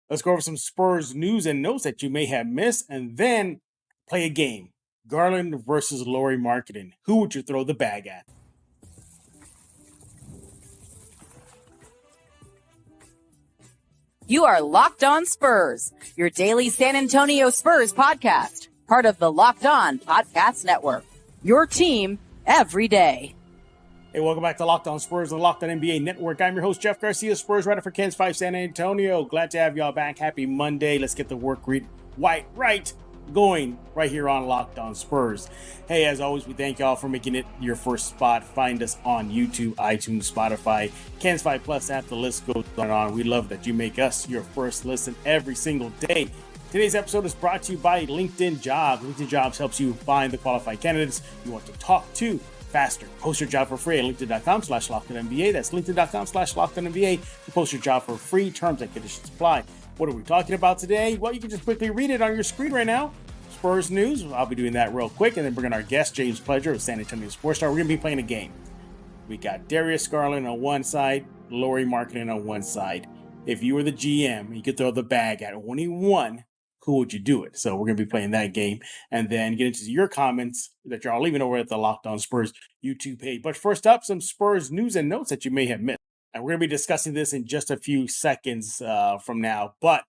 Let's go over some Spurs news and notes that you may have missed, and then play a game. Garland versus Lauri Markkanen. Who would you throw the bag at? You are Locked On Spurs, your daily San Antonio Spurs podcast, part of the Locked On Podcast Network. Your team every day. Hey, welcome back to Locked On Spurs and the Locked On NBA Network. I'm your host, Jeff Garcia, Spurs writer for Kansas 5 San Antonio. Glad to have y'all back. Happy Monday. Let's get the work right going right here on Locked On Spurs. Hey, as always, we thank y'all for making it your first spot. Find us on YouTube, iTunes, Spotify, Kansas 5 Plus app. The list goes on. We love that you make us your first listen every single day. Today's episode is brought to you by LinkedIn Jobs. LinkedIn Jobs helps you find the qualified candidates you want to talk to faster. Post your job for free at linkedin.com/LockedOnNBA. That's linkedin.com/LockedOnNBA to post your job for free. Terms and conditions apply. What are we talking about today? Well, you can just quickly read it on your screen right now. Spurs news. I'll be doing that real quick, and then bringing our guest, James Pledger of San Antonio Spurs. We're going to be playing a game. We got Darius Garland on one side, Lauri Markkanen on one side. If you were the GM, you could throw the bag at only one. Who would you do it? So we're going to be playing that game and then get into your comments that you're all leaving over at the Locked On Spurs YouTube page. But first up, some Spurs news and notes that you may have missed. And we're going to be discussing this in just a few seconds from now. But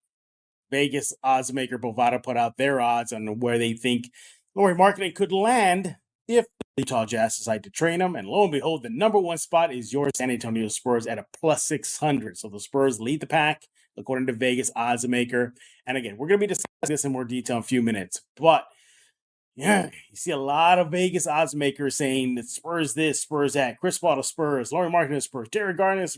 Vegas odds maker Bovada put out their odds on where they think Lauri Markkanen could land if the Utah Jazz decide to train him. And lo and behold, the number one spot is your San Antonio Spurs at a plus 600. So the Spurs lead the pack, according to Vegas odds maker. And again, we're going to be discussing this in more detail in a few minutes. But yeah, you see a lot of Vegas odds makers saying that Spurs this, Spurs that, Chris Paul to Spurs, Lauri Markkanen to Spurs, Darius Garland,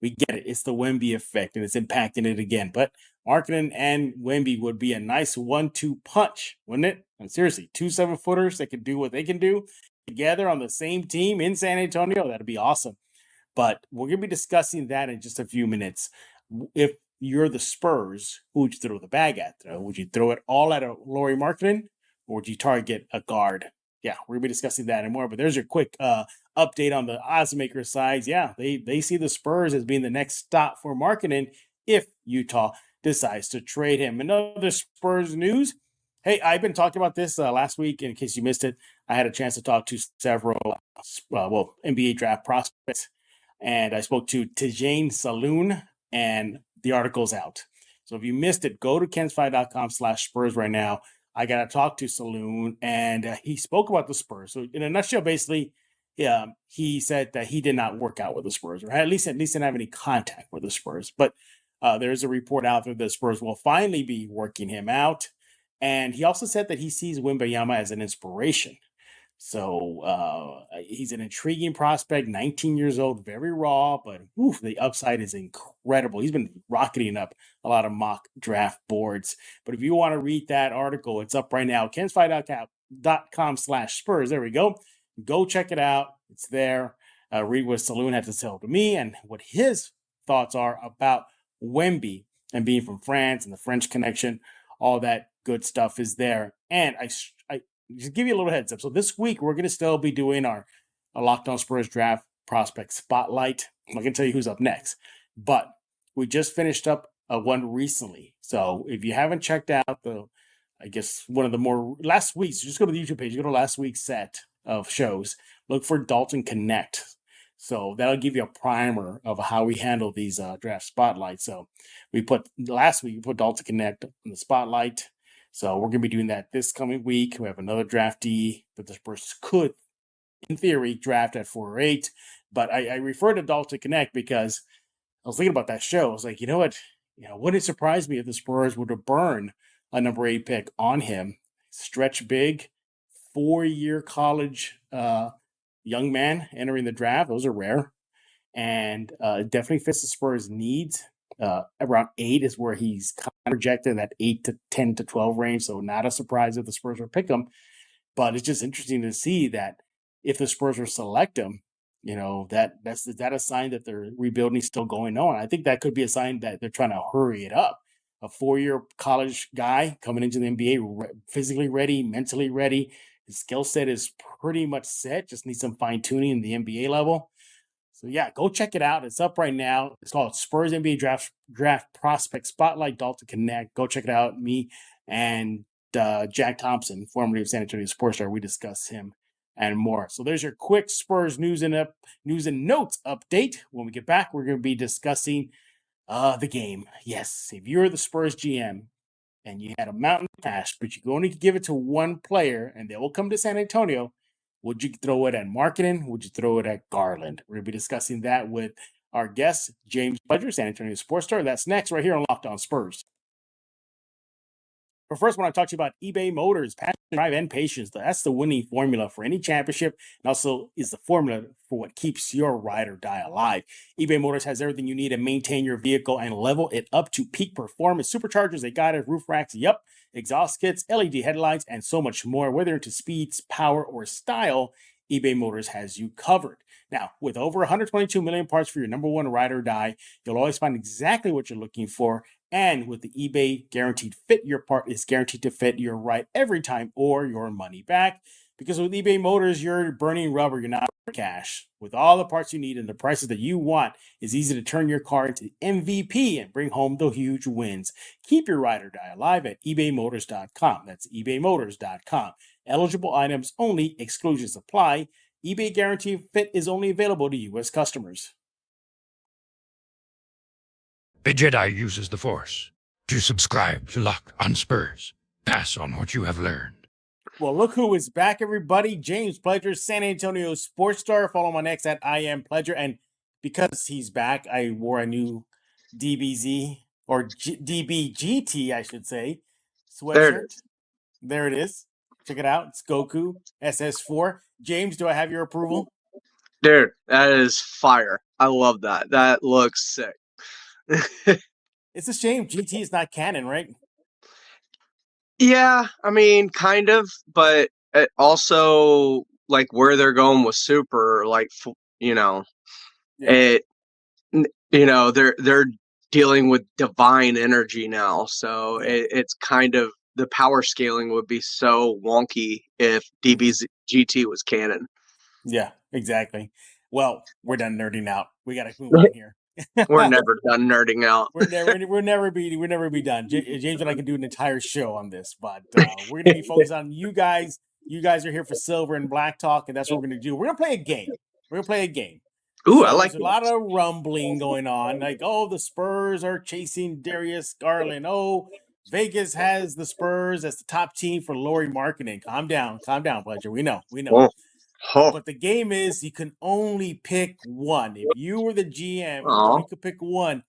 we get it. It's the Wemby effect, and it's impacting it again. But Markkanen and Wemby would be a nice 1-2 punch, wouldn't it? And seriously, 2 7-footers that can do what they can do together on the same team in San Antonio. That'd be awesome. But we're going to be discussing that in just a few minutes. If you're the Spurs, who would you throw the bag at? Would you throw it all at a Lauri Markkanen, or would you target a guard? Yeah, we're going to be discussing that and more. But there's your quick update on the odds maker side. Yeah, they see the Spurs as being the next stop for Markkanen if Utah decides to trade him. Another Spurs news. Hey, I've been talking about this last week. In case you missed it, I had a chance to talk to several NBA draft prospects. And I spoke to Tijane Saloon, and the article's out. So if you missed it, go to kens5.com/Spurs right now. I got to talk to Saloon, and he spoke about the Spurs. So in a nutshell, basically, he said that he did not work out with the Spurs, or at least didn't have any contact with the Spurs. But there's a report out there that the Spurs will finally be working him out. And he also said that he sees Wembanyama as an inspiration. So he's an intriguing prospect, 19 years old, very raw, but the upside is incredible. He's been rocketing up a lot of mock draft boards. But if you want to read that article, it's up right now, kens5.com/Spurs. There we go. Go check it out. It's there. Read what Saloon had to tell to me and what his thoughts are about Wemby and being from France and the French connection. All that good stuff is there. And I just give you a little heads up. So this week, we're going to still be doing our Locked On Spurs Draft Prospect Spotlight. I'm not going to tell you who's up next. But we just finished up one recently. So if you haven't checked out one of the more last week's, just go to the YouTube page. Go to last week's set of shows. Look for Dalton Connect. So that'll give you a primer of how we handle these draft spotlights. So last week, we put Dalton Connect on the spotlight. So we're going to be doing that this coming week. We have another draftee that the Spurs could, in theory, draft at 4 or 8. But I refer to Dalton Connect because I was thinking about that show. I was like, you know what? Wouldn't it surprise me if the Spurs were to burn a number 8 pick on him? Stretch big, 4-year college young man entering the draft. Those are rare. And definitely fits the Spurs' needs. Around 8 is where he's kind of projected, that 8 to 10 to 12 range. So not a surprise if the Spurs would pick him. But it's just interesting to see that if the Spurs were to select him, is that a sign that their rebuilding is still going on? I think that could be a sign that they're trying to hurry it up. A 4-year college guy coming into the NBA, physically ready, mentally ready. His skill set is pretty much set. Just needs some fine tuning in the NBA level. So yeah, go check it out. It's up right now. It's called Spurs NBA Draft Prospect Spotlight Dalton Connect. Go check it out. Me and Jack Thompson, formerly of San Antonio Sports Star, we discuss him and more. So there's your quick Spurs news and notes update. When we get back, we're going to be discussing the game. Yes, if you're the Spurs GM and you had a mountain of cash, but you can only give it to one player, and they will come to San Antonio, would you throw it at Markkanen? Would you throw it at Garland? We're going to be discussing that with our guest, James Pledger, San Antonio Sports Star. That's next right here on Locked On Spurs. But first, I want to talk to you about eBay Motors, passion, drive, and patience. That's the winning formula for any championship, and also is the formula for what keeps your ride or die alive. eBay Motors has everything you need to maintain your vehicle and level it up to peak performance. Superchargers, they got it, roof racks, exhaust kits, LED headlights, and so much more. Whether into speeds, power, or style, eBay Motors has you covered. Now, with over 122 million parts for your number one ride or die, you'll always find exactly what you're looking for. And with the eBay Guaranteed Fit, your part is guaranteed to fit your ride every time or your money back. Because with eBay Motors, you're burning rubber, you're not cash. With all the parts you need and the prices that you want, it's easy to turn your car into the MVP and bring home the huge wins. Keep your ride or die alive at ebaymotors.com. That's ebaymotors.com. Eligible items only, exclusions apply. eBay Guaranteed Fit is only available to U.S. customers. A Jedi uses the Force. To subscribe to Locked On Spurs, pass on what you have learned. Well, look who is back, everybody. James Pledger, San Antonio Sports Star. Follow my next at I Am Pledger. And because he's back, I wore a new DBZ or DBGT, I should say, sweatshirt. There it is. Check it out. It's Goku SS4. James, do I have your approval? Dude, that is fire. I love that. That looks sick. It's a shame GT is not canon, right? Yeah, I mean, kind of, but it also like where they're going with Super, like they're dealing with divine energy now, so it's kind of the power scaling would be so wonky if DB's GT was canon. Yeah, exactly. Well, we're done nerding out. We got to move on here. We're never done nerding out. We'll never be done. James and I can do an entire show on this, but we're going to be focused on you guys. You guys are here for Silver and Black Talk, and that's what we're going to do. We're going to play a game. Ooh, So I like there's a lot of rumbling going on. Like, oh, the Spurs are chasing Darius Garland. Oh, Vegas has the Spurs as the top team for Lauri Markkanen. Calm down, Pledger. We know. Oh. But the game is you can only pick one. If you were the GM, you only could pick one.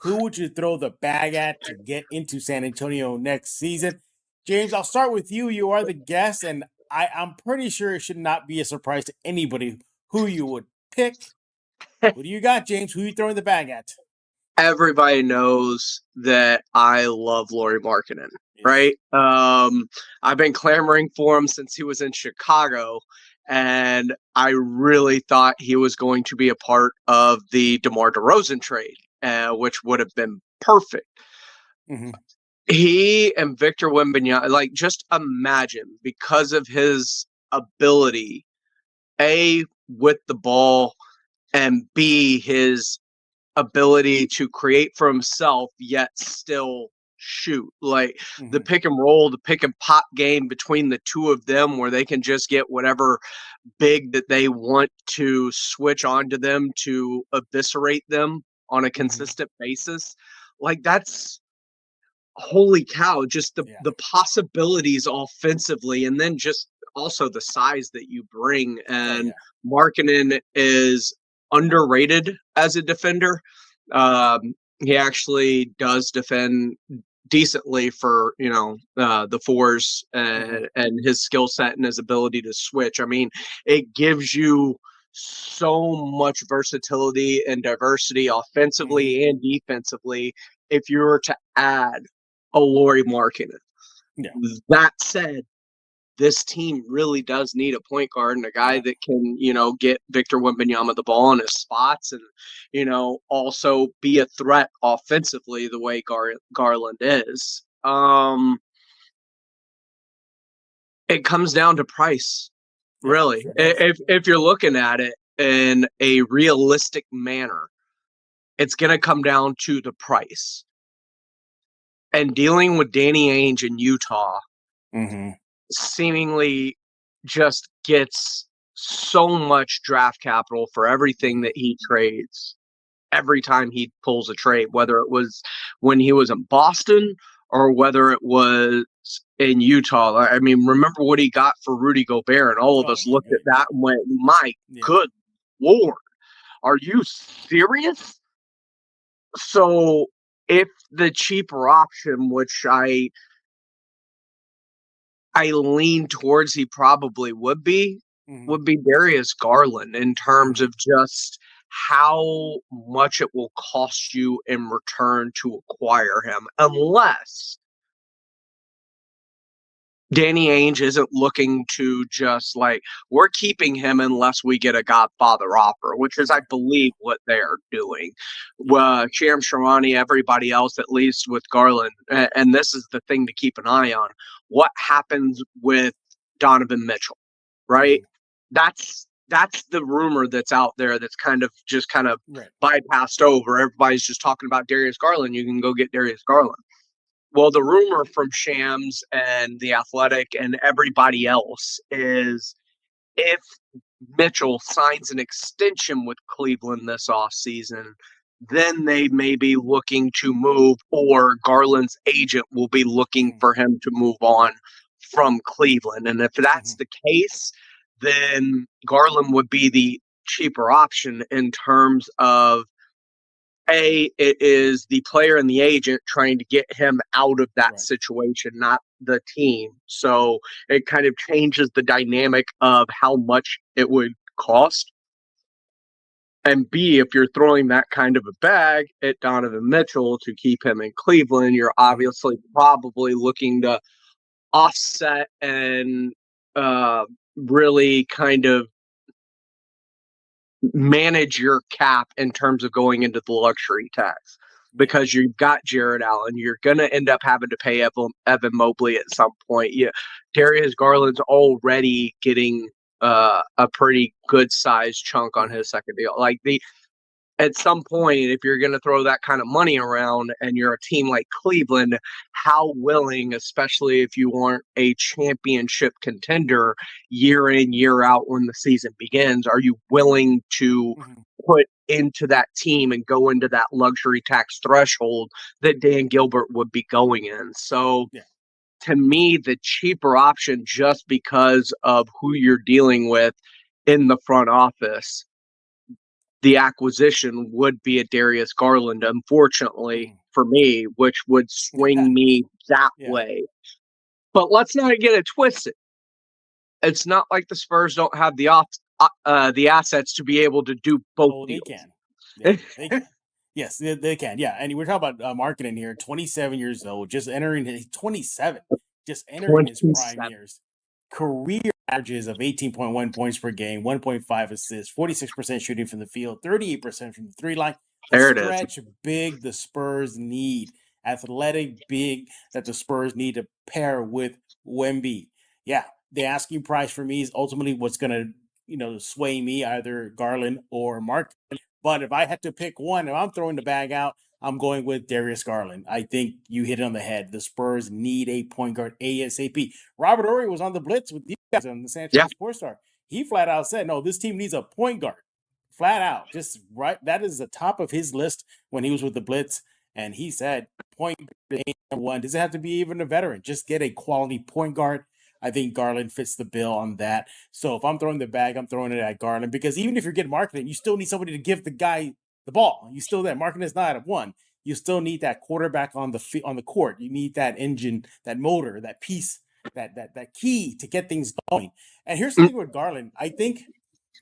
Who would you throw the bag at to get into San Antonio next season? James, I'll start with you. You are the guest, and I'm pretty sure it should not be a surprise to anybody who you would pick. What do you got, James? Who are you throwing the bag at? Everybody knows that I love Lauri Markkanen, right? I've been clamoring for him since he was in Chicago, and I really thought he was going to be a part of the DeMar DeRozan trade, which would have been perfect. Mm-hmm. He and Victor Wembanyama, like, just imagine, because of his ability, A, with the ball, and B, his ability to create for himself yet still shoot, like the pick and roll, the pick and pop game between the two of them, where they can just get whatever big that they want to switch onto them to eviscerate them on a consistent basis. Like, that's holy cow, just the possibilities offensively, and then just also the size that you bring. And Markkanen is underrated as a defender. He actually does defend decently for the fours, and his skill set and his ability to switch. I mean, it gives you so much versatility and diversity offensively and defensively if you were to add a Lauri Markkanen. That said, this team really does need a point guard and a guy that can, get Victor Wembanyama the ball in his spots and, also be a threat offensively the way Garland is. It comes down to price, really. If you're looking at it, in a realistic manner, it's going to come down to the price. And dealing with Danny Ainge in Utah seemingly just gets so much draft capital for everything that he trades every time he pulls a trade, whether it was when he was in Boston or whether it was in Utah. I mean, remember what he got for Rudy Gobert, and all of us looked at that and went, my good Lord, are you serious? So if the cheaper option, which I lean towards he probably would be Darius Garland in terms of just how much it will cost you in return to acquire him, unless Danny Ainge isn't looking to just like, we're keeping him unless we get a Godfather offer, which is, I believe, what they're doing. Sham Sharani, everybody else, at least with Garland. And this is the thing to keep an eye on. What happens with Donovan Mitchell, right? That's the rumor that's out there that's kind of bypassed over. Everybody's just talking about Darius Garland. You can go get Darius Garland. Well, the rumor from Shams and The Athletic and everybody else is if Mitchell signs an extension with Cleveland this offseason, then they may be looking to move, or Garland's agent will be looking for him to move on from Cleveland. And if that's the case, then Garland would be the cheaper option in terms of, it is the player and the agent trying to get him out of that situation, not the team. So it kind of changes the dynamic of how much it would cost. And B, if you're throwing that kind of a bag at Donovan Mitchell to keep him in Cleveland, you're obviously probably looking to offset and really kind of manage your cap in terms of going into the luxury tax, because you've got Jared Allen. You're going to end up having to pay Evan Mobley at some point. Darius Garland's already getting a pretty good sized chunk on his second deal. At some point, if you're going to throw that kind of money around and you're a team like Cleveland, how willing, especially if you aren't a championship contender year in, year out when the season begins, are you willing to put into that team and go into that luxury tax threshold that Dan Gilbert would be going in? So to me, the cheaper option, just because of who you're dealing with in the front office, the acquisition would be a Darius Garland, unfortunately for me, which would swing me that way. But let's not get it twisted. It's not like the Spurs don't have the assets to be able to do both deals. They can. Yeah, they can. Yes, they can. Yeah, and we're talking about Markkanen here, 27 years old, just entering his 27, just entering his prime years. Career averages of 18.1 points per game, 1.5 assists, 46% shooting from the field, 38% from the three line. Stretch big the Spurs need. Athletic big that the Spurs need to pair with Wemby. Yeah, the asking price for me is ultimately what's going to, sway me, either Garland or Markkanen. But if I had to pick one, if I'm throwing the bag out, I'm going with Darius Garland. I think you hit it on the head. The Spurs need a point guard ASAP. Robert Horry was on the Blitz with these guys on the San Antonio Spurs Star. He flat out said, no, this team needs a point guard. Flat out. Just right. That is the top of his list when he was with the Blitz. And he said, point guard number one. Doesn't have to be even a veteran. Just get a quality point guard. I think Garland fits the bill on that. So if I'm throwing the bag, I'm throwing it at Garland, because even if you're getting Markkanen, you still need somebody to give the guy the ball. You still there. Markkanen is not at one. You still need that quarterback on the court. You need that engine, that motor, that piece, that key to get things going. And here's the thing with Garland. I think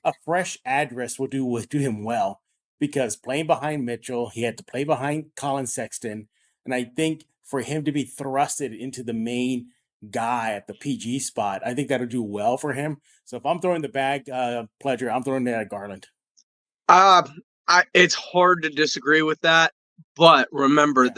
a fresh address will do him well, because playing behind Mitchell, he had to play behind Colin Sexton. And I think for him to be thrusted into the main guy at the PG spot, I think that'll do well for him. So if I'm throwing the bag, Pleasure, I'm throwing it at Garland. It's hard to disagree with that, but remember,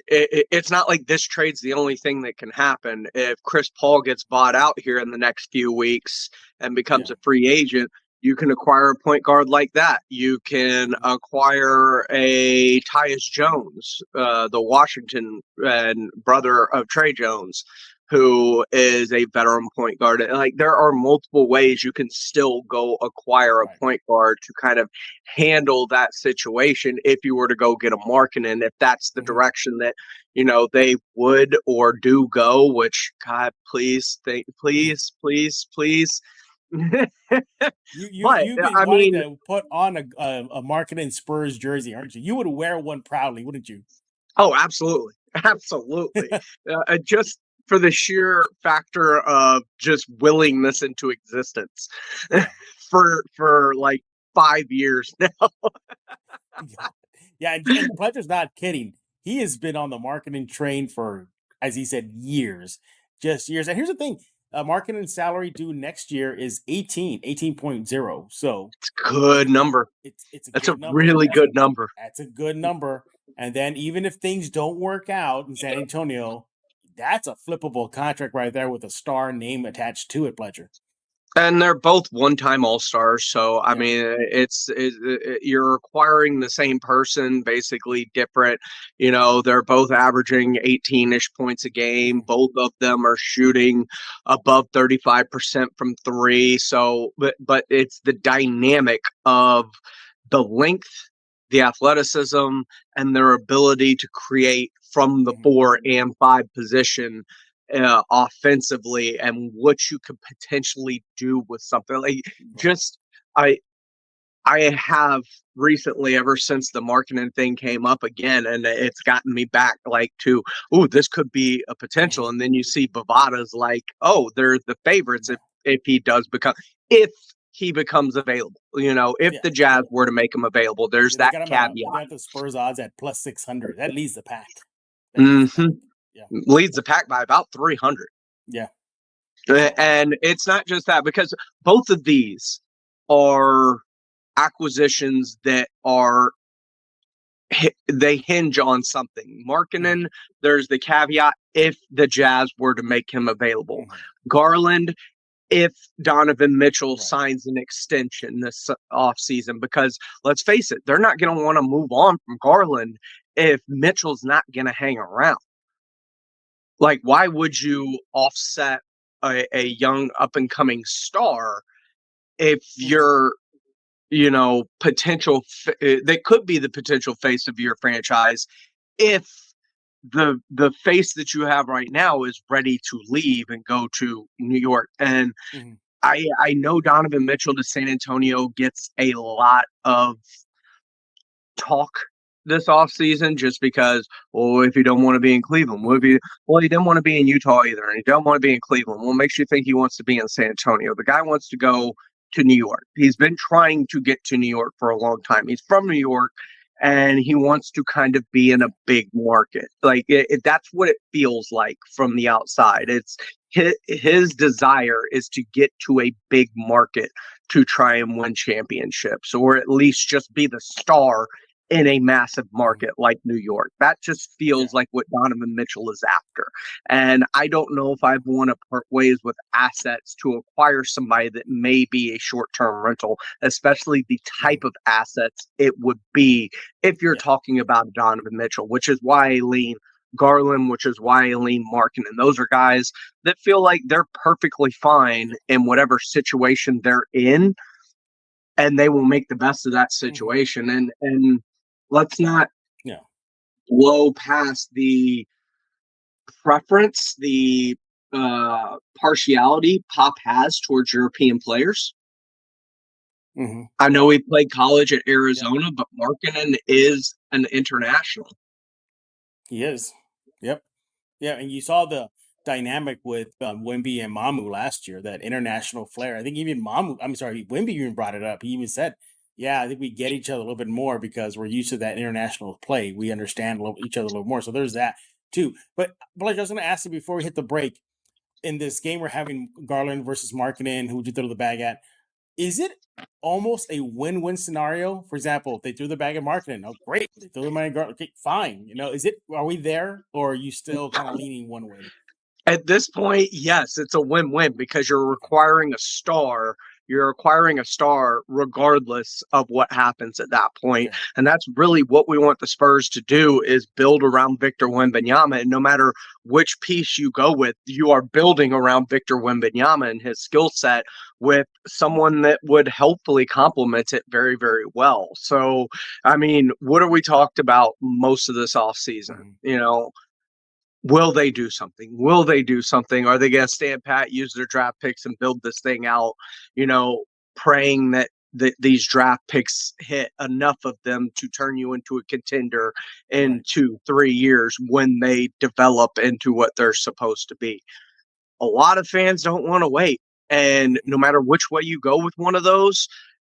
it's not like this trade's the only thing that can happen. If Chris Paul gets bought out here in the next few weeks and becomes a free agent, You can acquire a point guard like that. You can acquire a Tyus Jones, the Washington and brother of Trey Jones, who is a veteran point guard. Like, there are multiple ways you can still go acquire a point guard to kind of handle that situation if you were to go get a Markkanen, if that's the direction that, you know, they would or do go, which, God, please, please. You've been wanting to put on a Markkanen Spurs jersey, aren't you? You would wear one proudly, wouldn't you? Oh, absolutely. Just for the sheer factor of just willing this into existence for like 5 years now. Yeah, and Pledger's not kidding. He has been on the Markkanen train for, as he said, years. Just years. And here's the thing. Markkanen's salary due next year is 18.0. So it's a good number. That's a really good number. That's a good number. And then even if things don't work out in San Antonio, that's a flippable contract right there with a star name attached to it, Pledger. And they're both one-time All-Stars, so I mean, you're acquiring the same person, basically different. You know, they're both averaging 18-ish points a game. Both of them are shooting above 35% from three. So, but it's the dynamic of the length, the athleticism, and their ability to create from the 4 and 5 position. Offensively, and what you could potentially do with something like just I have recently, ever since the Markkanen thing came up again, and it's gotten me back like to, this could be a potential. And then you see Bovada's like, they're the favorites if he does become, if he becomes available, you know, if the Jazz were to make him available, there's that caveat. You got the Spurs odds at plus 600. That leads the pack. Leads the pack by about 300. Yeah. And it's not just that, because both of these are acquisitions that they hinge on something. Markkanen, there's the caveat if the Jazz were to make him available. Garland, if Donovan Mitchell signs an extension this offseason, because let's face it, they're not going to want to move on from Garland if Mitchell's not going to hang around. Like, why would you offset a young up-and-coming star if you're, you know, potential that could be the potential face of your franchise if the face that you have right now is ready to leave and go to New York? And I know Donovan Mitchell to San Antonio gets a lot of talk this offseason, just because, if you don't want to be in Cleveland, he didn't want to be in Utah either, and he don't want to be in Cleveland. What makes you think he wants to be in San Antonio? The guy wants to go to New York. He's been trying to get to New York for a long time. He's from New York, and he wants to kind of be in a big market. Like, that's what it feels like from the outside. It's his desire is to get to a big market to try and win championships, or at least just be the star in a massive market like New York. That just feels like what Donovan Mitchell is after. And I don't know if I'd want to part ways with assets to acquire somebody that may be a short-term rental, especially the type of assets it would be if you're talking about Donovan Mitchell, which is why I lean Garland, which is why I lean Markkanen. Those are guys that feel like they're perfectly fine in whatever situation they're in, and they will make the best of that situation. And let's not blow past the preference, the partiality Pop has towards European players. I know he played college at Arizona, but Markkanen is an international. He is. Yep. Yeah, and you saw the dynamic with Wemby and Mamu last year, that international flair. I think even Wemby even brought it up. He even said, I think we get each other a little bit more because we're used to that international play. We understand each other a little more. So there's that too. But Blake, I was going to ask you before we hit the break, in this game we're having Garland versus Markkanen, who would you throw the bag at? Is it almost a win-win scenario? For example, if they threw the bag at Markkanen, great. They threw the money at Garland, okay, fine. You know, are we there, or are you still kind of leaning one way? At this point, yes, it's a win-win, because you're requiring a star. You're acquiring a star regardless of what happens at that point. Sure. And that's really what we want the Spurs to do, is build around Victor Wembanyama. And no matter which piece you go with, you are building around Victor Wembanyama and his skill set with someone that would helpfully complement it very, very well. So, I mean, what are we talked about most of this offseason? Will they do something? Will they do something? Are they going to stand pat, use their draft picks, and build this thing out, praying that these draft picks hit enough of them to turn you into a contender in 2-3 years when they develop into what they're supposed to be? A lot of fans don't want to wait. And no matter which way you go with one of those,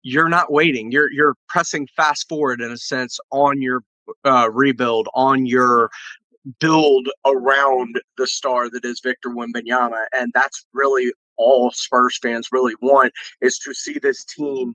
you're not waiting. You're pressing fast forward, in a sense, on your rebuild, on your build around the star that is Victor Wembanyama. And that's really all Spurs fans really want, is to see this team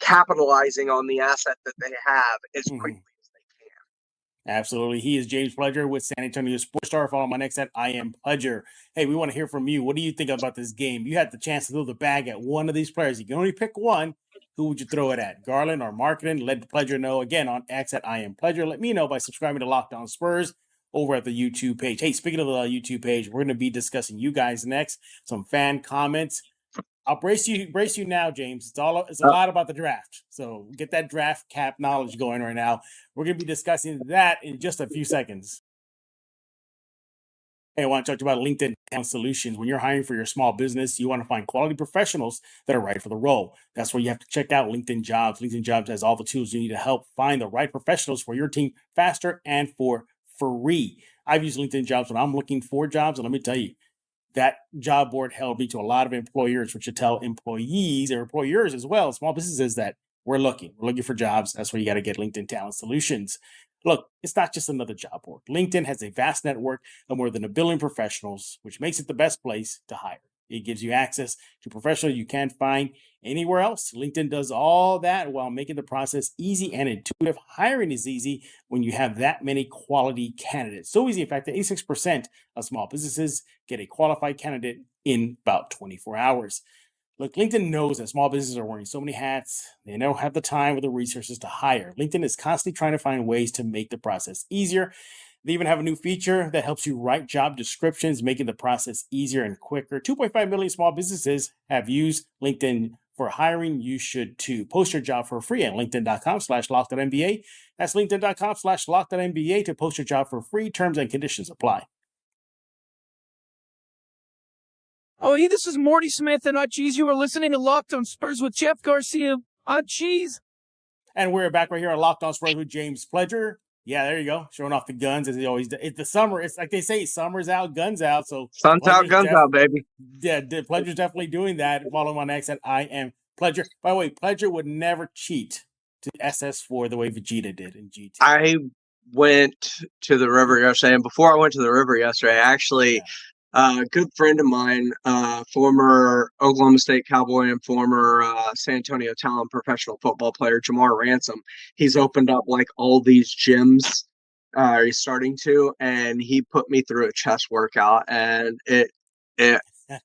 capitalizing on the asset that they have as quickly as they can. Absolutely. He is James Pledger with San Antonio Sports Star. Follow my next at I am Pledger. Hey, we want to hear from you. What do you think about this game? You had the chance to throw the bag at one of these players. You can only pick one. Who would you throw it at? Garland or Markkanen? Let Pledger know again on X at I am Pledger. Let me know by subscribing to Locked On Spurs over at the YouTube page. Hey, speaking of the YouTube page, we're going to be discussing you guys next. Some fan comments. I'll brace you now, James. It's a lot about the draft. So get that draft cap knowledge going right now. We're going to be discussing that in just a few seconds. Hey, I want to talk about LinkedIn Talent Solutions. When you're hiring for your small business, you want to find quality professionals that are right for the role. That's where you have to check out LinkedIn Jobs. LinkedIn Jobs has all the tools you need to help find the right professionals for your team faster and for free. I've used LinkedIn Jobs when I'm looking for jobs, and let me tell you, that job board held me to a lot of employers, which should tell employees or employers as well, small businesses, that we're looking for jobs. That's where you got to get LinkedIn Talent Solutions. Look, it's not just another job board. LinkedIn has a vast network of more than 1 billion professionals, which makes it the best place to hire. It gives you access to professionals you can't find anywhere else. LinkedIn does all that while making the process easy and intuitive. Hiring is easy when you have that many quality candidates. So easy, in fact, that 86% of small businesses get a qualified candidate in about 24 hours. Look, LinkedIn knows that small businesses are wearing so many hats. They don't have the time or the resources to hire. LinkedIn is constantly trying to find ways to make the process easier. They even have a new feature that helps you write job descriptions, making the process easier and quicker. 2.5 million small businesses have used LinkedIn for hiring. You should too. Post your job for free at linkedin.com/locked.nba. That's linkedin.com/locked.nba to post your job for free. Terms and conditions apply. Oh, hey, this is Morty Smith and Cheese. You are listening to Locked On Spurs with Jeff Garcia. Cheese. And we're back right here on Locked On Spurs with James Pledger. Yeah, there you go. Showing off the guns as he always does. It's the summer. It's like they say, summer's out, guns out. So Sun's out, guns out, baby. Yeah, Pledger's definitely doing that. Follow him on X at I am Pledger. By the way, Pledger would never cheat to SS4 the way Vegeta did in GT. I went to the river yesterday, and before I went to the river yesterday, actually, a good friend of mine, former Oklahoma State Cowboy and former San Antonio Talent professional football player, Jamar Ransom, he's opened up like all these gyms. He's starting to, and he put me through a chest workout, and it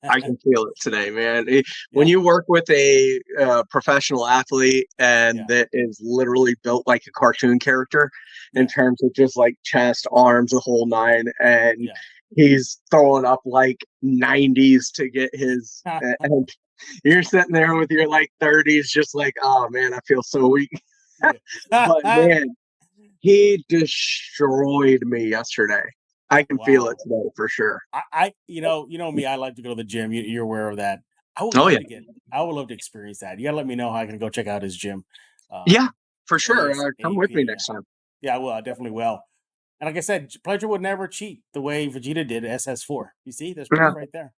I can feel it today, man. When you work with a professional athlete and that is literally built like a cartoon character in terms of just like chest, arms, the whole nine, and he's throwing up like 90s to get his and you're sitting there with your like 30s just like, oh man, I feel so weak. But man, he destroyed me yesterday. I can feel it today for sure. You know me, I like to go to the gym. You're aware of that. I would love to experience that. You gotta let me know how I can go check out his gym. Yeah, for sure. Come with me next time. Yeah, I will. I definitely will. And like I said, Pledger would never cheat the way Vegeta did SS4. You see, there's proof right there.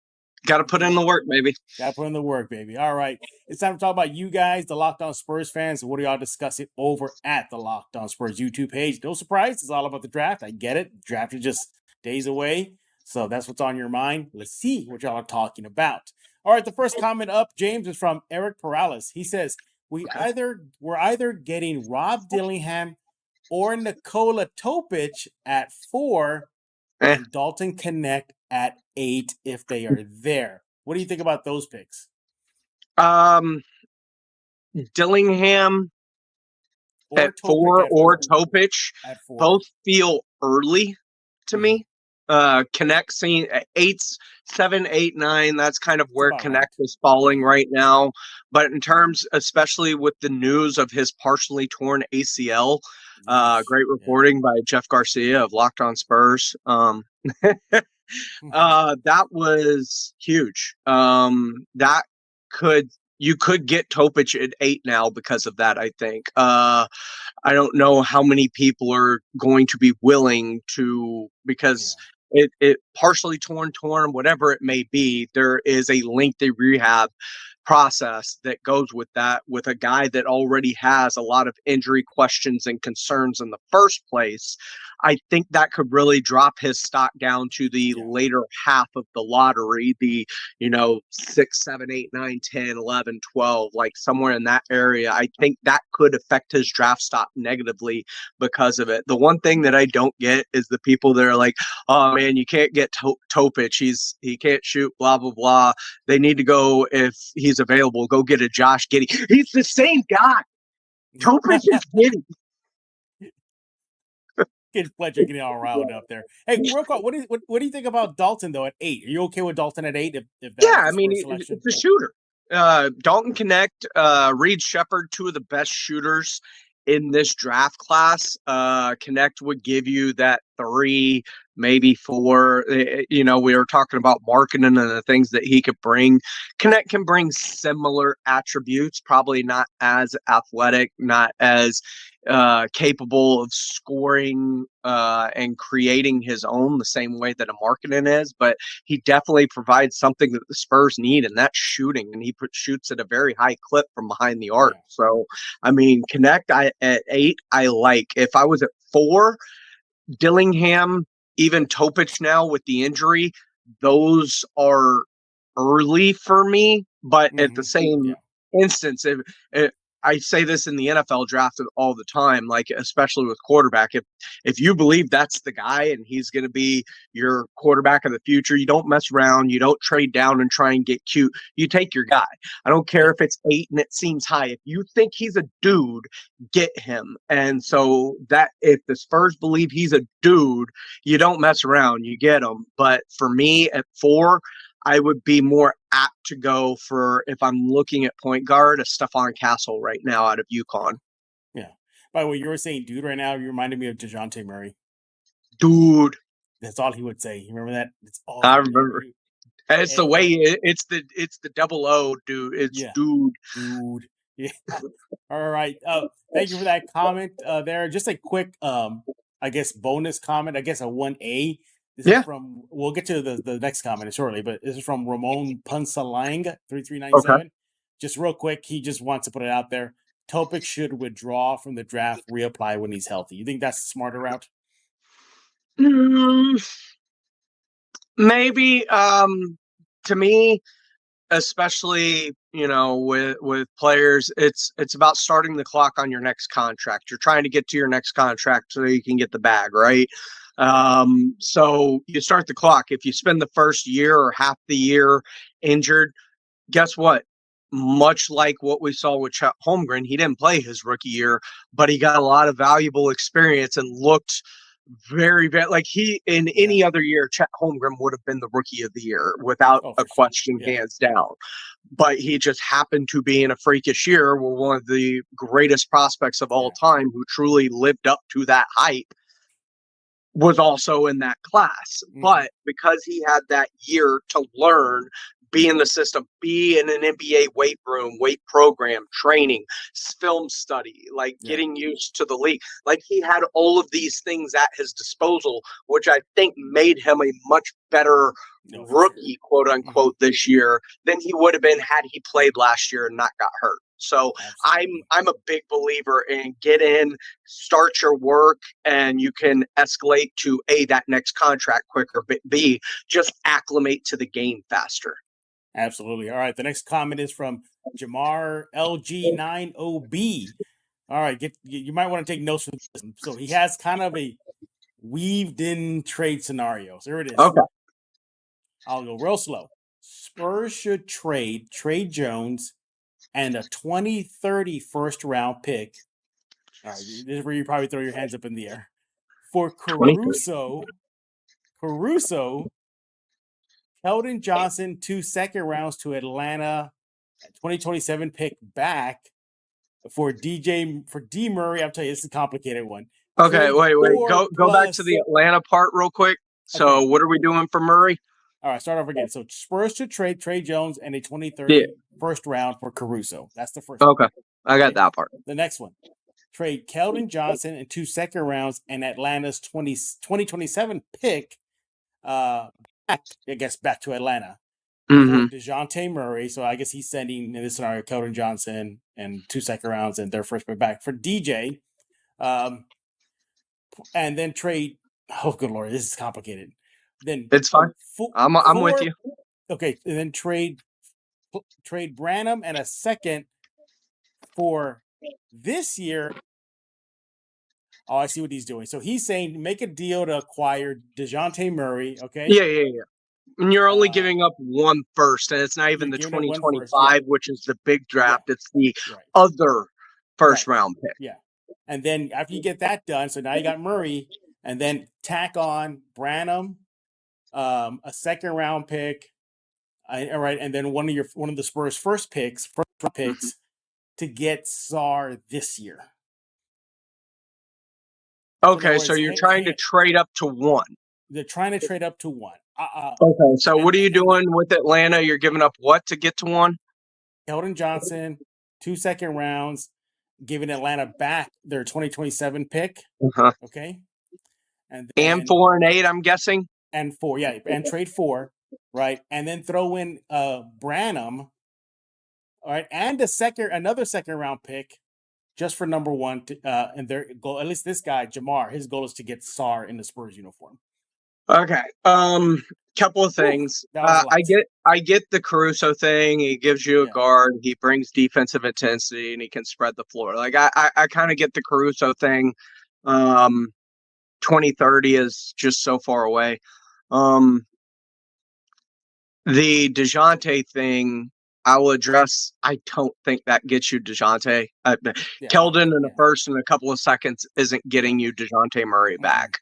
Got to put in the work, baby. Got to put in the work, baby. All right. It's time to talk about you guys, the Locked On Spurs fans. What are y'all discussing over at the Locked On Spurs YouTube page? No surprise. It's all about the draft. I get it. Draft is just days away. So that's what's on your mind. Let's see what y'all are talking about. All right. The first comment up, James, is from Eric Perales. He says, we're either getting Rob Dillingham or Nikola Topic at 4 and Dalton Connect at 8 if they are there. What do you think about those picks? Dillingham Or at Topic 4 at or 4. Topich At 4. both feel early to Mhm. me. Connect seeing 8, 7, 8, 9. That's kind of where about Connect right. is falling right now. But in terms, especially with the news of his partially torn ACL, Yeesh. great Yeah. reporting by Jeff Garcia of Locked On Spurs. That was huge. That could you could get Topic at 8 now because of that. I think. I don't know how many people are going to be willing to because Yeah. it partially torn, whatever it may be. There is a lengthy rehab process that goes with that with a guy that already has a lot of injury questions and concerns in the first place. I think that could really drop his stock down to the Yeah. later half of the lottery, the 6, 7, 8, 9, 10, 11, 12, like somewhere in that area. I think that could affect his draft stock negatively because of it. The one thing that I don't get is the people that are like, oh man, you can't get Topic. He can't shoot, blah, blah, blah. They need to go, if he's available, go get a Josh Giddey. He's the same guy. Topic is Giddey. Get Fletcher getting all riled up there. Hey, real quick, what do you think about Dalton though at 8? Are you okay with Dalton at 8 if that Yeah, was I the mean, Spurs selection? it's a shooter. Dalton Connect, Reed Shepard, two of the best shooters in this draft class. Connect would give you that 3, maybe 4. We were talking about Markkanen and the things that he could bring. Connect can bring similar attributes, probably not as athletic, not as capable of scoring and creating his own the same way that a Markkanen is, but he definitely provides something that the Spurs need, and that's shooting. And he shoots at a very high clip from behind the arc. Yeah. So, I mean, Connect at 8, I like. If I was at 4, Dillingham, even Topic now with the injury, those are early for me. But at the same Yeah. instance, if I say this in the NFL draft all the time, like especially with quarterback, if you believe that's the guy and he's going to be your quarterback of the future, you don't mess around. You don't trade down and try and get cute. You take your guy. I don't care if it's 8 and it seems high. If you think he's a dude, get him. And so that if the Spurs believe he's a dude, you don't mess around. You get him. But for me at 4, I would be more apt to go for, if I'm looking at point guard, a Stephon Castle right now out of UConn. Yeah. By the way, you were saying dude right now, you reminded me of DeJounte Murray. Dude. That's all he would say. You remember that? It's all I he remember. would. It's the way it's the double O, dude. It's Yeah. dude. Dude. Yeah. All right. Thank you for that comment there. Just a quick I guess bonus comment, I guess a 1A. This is from, we'll get to the next comment shortly, but this is from Ramon Punsalang 3397. Okay. Just real quick, he just wants to put it out there. Topic should withdraw from the draft, reapply when he's healthy. You think that's a smarter route? Maybe. To me, especially with players, it's about starting the clock on your next contract. You're trying to get to your next contract so you can get the bag, right? So you start the clock. If you spend the first year or half the year injured, guess what? Much like what we saw with Chet Holmgren, he didn't play his rookie year, but he got a lot of valuable experience and looked very, very like he in any other year, Chet Holmgren would have been the rookie of the year without a question, hands down. But he just happened to be in a freakish year where one of the greatest prospects of all time who truly lived up to that hype was also in that class. But because he had that year to learn, be in the system, be in an NBA weight room, weight program, training, film study, like getting used to the league. Like he had all of these things at his disposal, which I think made him a much better rookie, quote unquote, this year than he would have been had he played last year and not got hurt. So I'm a big believer in get in, start your work, and you can escalate to A, that next contract quicker, but B, just acclimate to the game faster. Absolutely. All right. The next comment is from Jamar LG90B. All right. You might want to take notes for this. So he has kind of a weaved in trade scenario. So here it is. Okay. I'll go real slow. Spurs should trade Jones and a 2030 first round pick. All right, this is where you probably throw your hands up in the air. For Caruso, Keldon Johnson, 2 second rounds to Atlanta, 2027 pick back for D Murray. I'll tell you, this is a complicated one. Okay, Trade wait. 4 Go back to plus- the Atlanta part real quick. So Okay. what are we doing for Murray? All right, start over again. So Spurs to trade Trey Jones and a 2030 first round for Caruso. That's the first one. Okay, I got that part. The next one. Trade Keldon Johnson and 2 second rounds and Atlanta's 2027 pick back to Atlanta. Mhm. For DeJounte Murray. So I guess he's sending, in this scenario, Keldon Johnson and 2 second rounds and their first pick back for DJ. And then trade, oh, good Lord, this is complicated. Then It's fine. I'm with you. Okay, and then trade Branham and a second for this year. Oh, I see what he's doing. So he's saying make a deal to acquire DeJounte Murray. Okay. Yeah. And you're only giving up 1 first, and it's not even the You're giving it 1 first, 2025, which is the big draft. Yeah. It's the Right. other first round pick. Yeah. And then after you get that done, so now you got Murray, and then tack on Branham, a second round pick, all right, and then one of the Spurs' first round picks to get Sarr this year. Okay, so you're trying to trade up to 1. They're trying to trade up to 1. Okay, so what are you doing with Atlanta? You're giving up what to get to 1? Keldon Johnson, 2 second rounds, giving Atlanta back their 2027 pick. Uh-huh. Okay. And 4 and 8, I'm guessing. And 4, yeah, and trade 4, right? And then throw in Branham, all right, and another second round pick just for number 1. And their goal, at least this guy, Jamar, his goal is to get Sarr in the Spurs uniform. Okay. Couple of things. I get the Caruso thing. He gives you a guard. He brings defensive intensity, and he can spread the floor. Like I kind of get the Caruso thing. 2030 is just so far away. The DeJounte thing, I will address. I don't think that gets you DeJounte. Keldon in a first and a couple of seconds isn't getting you DeJounte Murray back.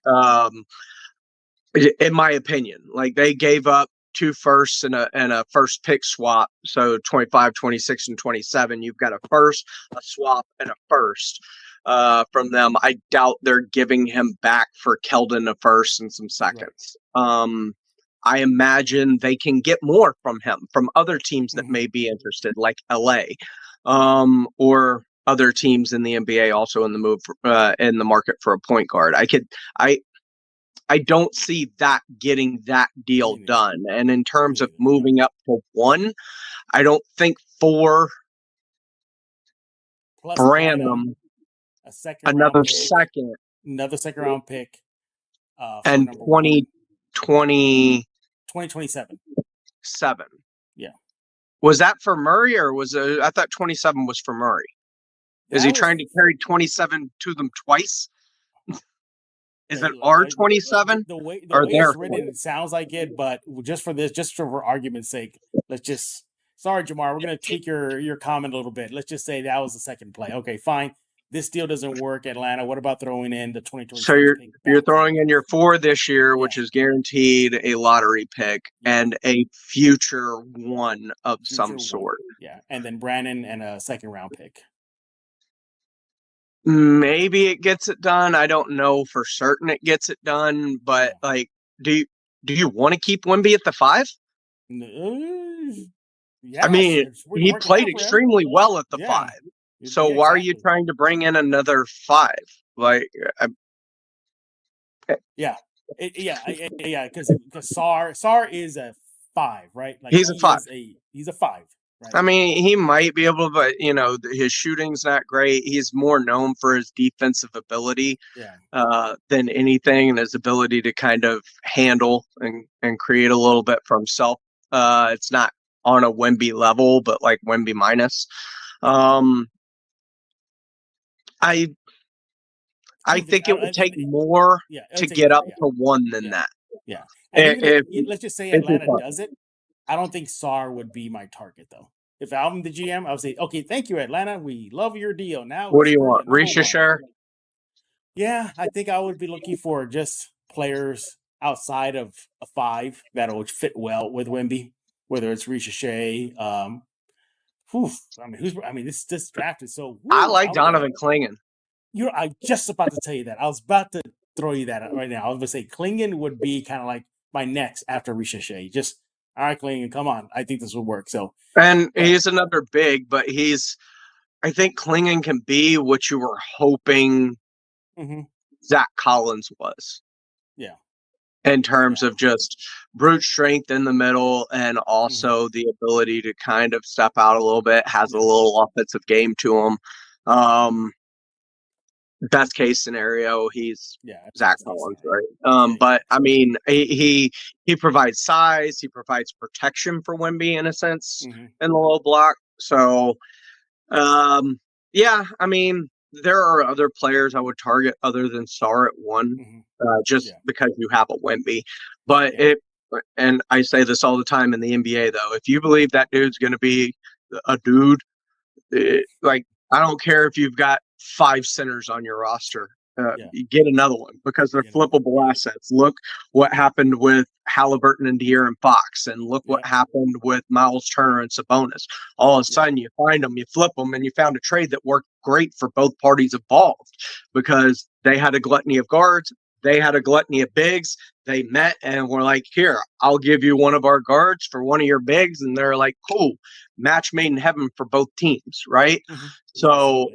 In my opinion, like they gave up 2 firsts and a first pick swap. So 25, 26, and 27. You've got a first, a swap, and a first from them. I doubt they're giving him back for Keldon a first and some seconds. Right. I imagine they can get more from him from other teams that may be interested, like LA, or other teams in the NBA also in the market for a point guard. I don't see that getting that deal done. And in terms of moving up to 1, I don't think 4 plus Branham, another second round pick, and 2027. Yeah. Was that for Murray, or I thought 27 was for Murray? Is he trying to carry 27 to them twice? Is it R27? The way it's written, it sounds like it, but just for argument's sake, sorry, Jamar, we're going to tweak your comment a little bit. Let's just say that was the second play. Okay, fine. This deal doesn't work, Atlanta. What about throwing in the 2020? So you're throwing in your 4 this year, which is guaranteed a lottery pick and a future 1 of some sort. Yeah, and then Brannon and a second round pick. Maybe it gets it done. I don't know for certain it gets it done, but do you want to keep Wemby at the 5? Yeah, I mean, he played extremely well at the 5. So why are you trying to bring in another 5? Like, because Sarr is a 5, right? Like he's a 5. He's a 5. Right. I mean, he might be able to, but his shooting's not great. He's more known for his defensive ability than anything, and his ability to kind of handle and create a little bit for himself. It's not on a Wemby level, but like Wemby minus. I think it would take more to get up to 1 than that. Yeah. And let's just say Atlanta does it. I don't think Sarr would be my target, though. if I'm the GM, I would say, okay, thank you, Atlanta. We love your deal. Now, What do you want? Risha Share? Yeah, I think I would be looking for just players outside of a 5 that would fit well with Wemby, whether it's Risha Shea. This draft is so. I like out Donovan there. Clingan. I'm just about to tell you that. I was about to throw you that right now. I was going to say Clingan would be kind of like my next after Risha Shea. Just, all right, Clingan, come on. I think this will work. So, and he's another big, but I think Clingan can be what you were hoping Zach Collins was. Yeah. In terms of just brute strength in the middle and also the ability to kind of step out a little bit, has a little offensive game to him. Best case scenario, he's Zach Collins, right? But I mean, he provides size, he provides protection for Wemby in a sense in the low block. So, yeah, I mean, there are other players I would target other than Star at 1, because you have a Wemby. But and I say this all the time in the NBA, though, if you believe that dude's going to be a dude, like, I don't care if you've got 5 centers on your roster. You get another one because they're flippable assets. Look what happened with Halliburton and De'Aaron Fox, and look what happened with Miles Turner and Sabonis. All of a sudden, you find them, you flip them, and you found a trade that worked great for both parties involved because they had a gluttony of guards, they had a gluttony of bigs. They met and were like, "Here, I'll give you one of our guards for one of your bigs," and they're like, "Cool, match made in heaven for both teams," right? So,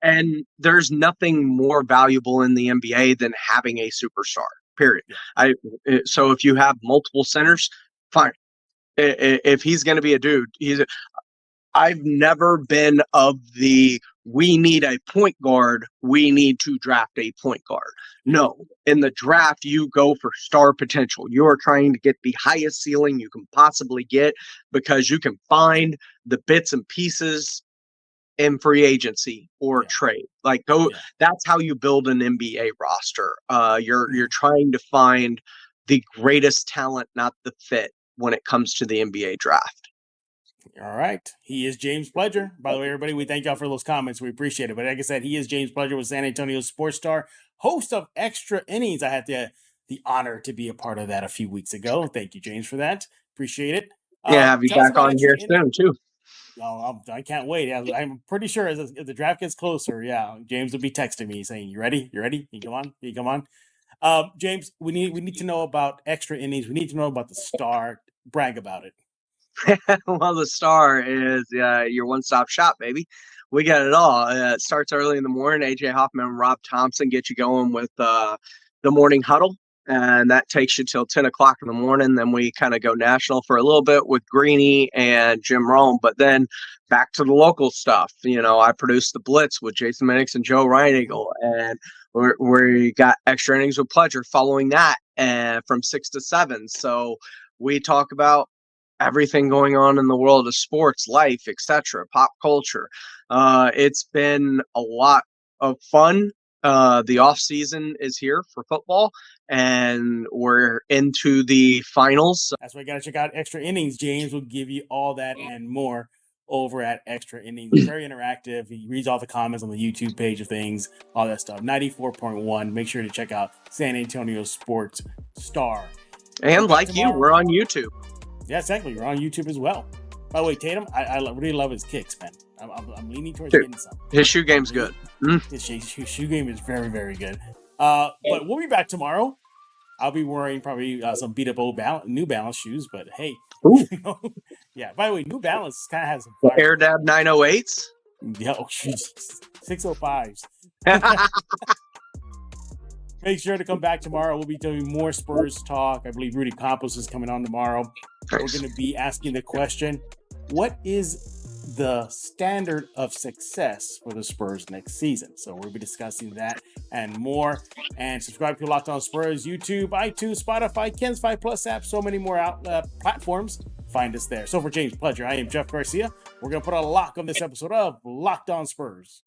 and there's nothing more valuable in the NBA than having a superstar. Period. So if you have multiple centers, fine. If he's going to be a dude, I've never been of the we need a point guard, we need to draft a point guard. No, in the draft, you go for star potential. You are trying to get the highest ceiling you can possibly get because you can find the bits and pieces in free agency or trade. Like that's how you build an NBA roster. You're trying to find the greatest talent, not the fit, when it comes to the NBA draft. All right. He is James Pledger. By the way, everybody, we thank y'all for those comments. We appreciate it. But like I said, he is James Pledger with San Antonio Sports Star, host of Extra Innings. I had the honor to be a part of that a few weeks ago. Thank you, James, for that. Appreciate it. Have you back on here soon, too. Oh, I can't wait. I'm pretty sure as the draft gets closer, James will be texting me saying, "You ready? You ready? Can you come on?" James, we need to know about Extra Innings. We need to know about the Star. Brag about it. Well, the Star is your one-stop shop, baby. We got it all. It starts early in the morning. AJ Hoffman and Rob Thompson get you going with the morning huddle, and that takes you till 10 o'clock in the morning. Then we kind of go national for a little bit with Greeny and Jim Rome, but then back to the local stuff. I produced the Blitz with Jason Minix and Joe Reinagle, and we got Extra Innings with Pledger following that, and from 6 to 7. So we talk about everything going on in the world of sports, life, etc., pop culture. It's been a lot of fun. The off season is here for football, and we're into the finals. That's why you got to check out Extra Innings. James will give you all that and more over at Extra Innings. Very interactive. He reads all the comments on the YouTube page of things, all that stuff. 94.1. Make sure to check out San Antonio Sports Star. And like tomorrow, we're on YouTube. Yeah, exactly. You're on YouTube as well. By the way, Tatum, I really love his kicks, man. I'm leaning towards getting some. His shoe game's good. His shoe game is very, very good. But we'll be back tomorrow. I'll be wearing probably some beat up old New Balance shoes, but hey. Yeah, by the way, New Balance kind of has some fire. Air Dab 908s? Yeah, 605s. Make sure to come back tomorrow. We'll be doing more Spurs talk. I believe Rudy Campos is coming on tomorrow. Nice. We're going to be asking the question, what is the standard of success for the Spurs next season? So we'll be discussing that and more. And subscribe to Locked On Spurs, YouTube, iTunes, Spotify, Ken's 5 Plus app, so many more platforms. Find us there. So for James Pledger, I am Jeff Garcia. We're going to put a lock on this episode of Locked On Spurs.